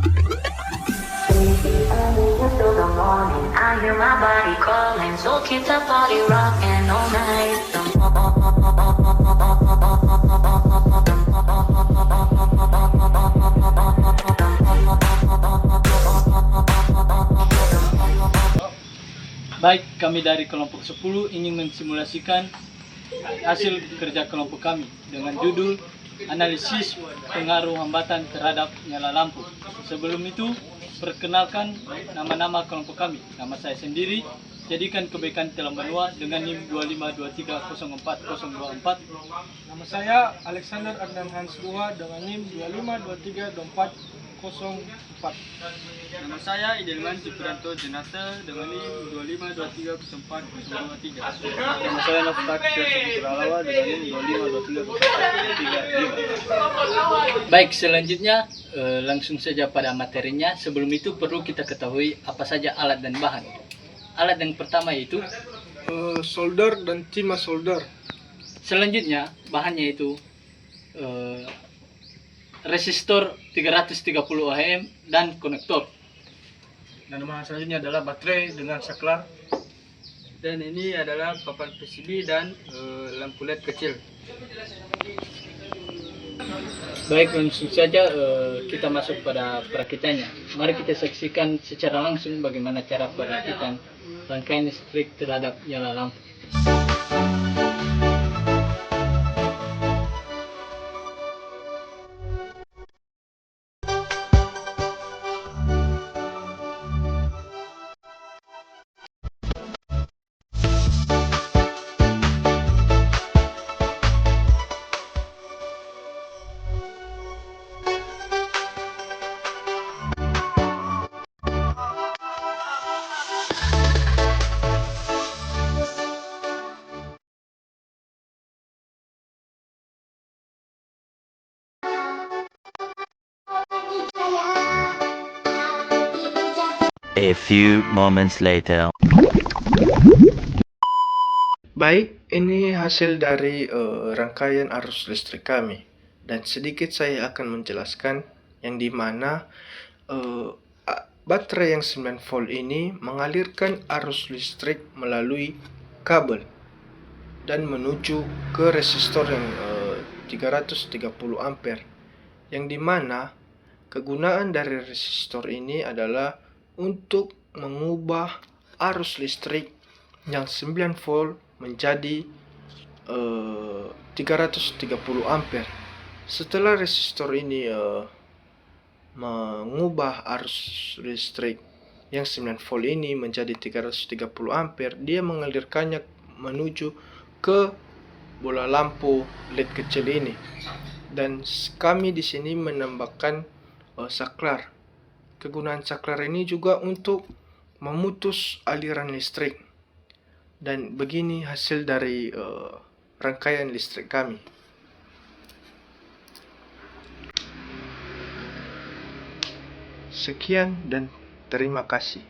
Till the morning, I hear my body calling, so keep the party rocking all night. Baik, kami dari kelompok 10 ingin mensimulasikan hasil kerja kelompok kami dengan judul Analisis Pengaruh Hambatan Terhadap Nyala Lampu. Sebelum itu, perkenalkan nama-nama kelompok kami. Nama saya sendiri, Jadikan Kebaikan Telah Menua dengan NIM 252304024. Nama saya Alexander Adnan Hans Duha dengan NIM 2523404. Nama saya Idelman Cipuranto Jenata dengan NIM 252304023. Nama saya Naftak Syaralawa dengan NIM 2523035. Baik, selanjutnya langsung saja pada materinya. Sebelum itu perlu kita ketahui apa saja alat dan bahan. Alat yang pertama yaitu Solder dan timah solder. selanjutnya bahannya itu resistor 330 ohm dan konektor. Dan bahan selanjutnya adalah baterai dengan saklar. Dan ini adalah papan PCB dan lampu LED kecil. Baik, langsung saja kita masuk pada perakitannya. Mari kita saksikan secara langsung bagaimana cara perakitan rangkaian listrik terhadap nyala lampu. A few moments later. Baik, ini hasil dari rangkaian arus listrik kami. Dan sedikit saya akan menjelaskan yang dimana baterai yang 9 volt ini mengalirkan arus listrik melalui kabel dan menuju ke resistor yang 330 ampere. Yang dimana kegunaan dari resistor ini adalah untuk mengubah arus listrik yang 9 volt menjadi 330 ampere. Setelah resistor ini mengubah arus listrik yang 9 volt ini menjadi 330 ampere, dia mengalirkannya menuju ke bola lampu LED kecil ini. Dan kami di sini menambahkan saklar. Kegunaan saklar ini juga untuk memutus aliran listrik. Dan begini hasil dari rangkaian listrik kami. Sekian dan terima kasih.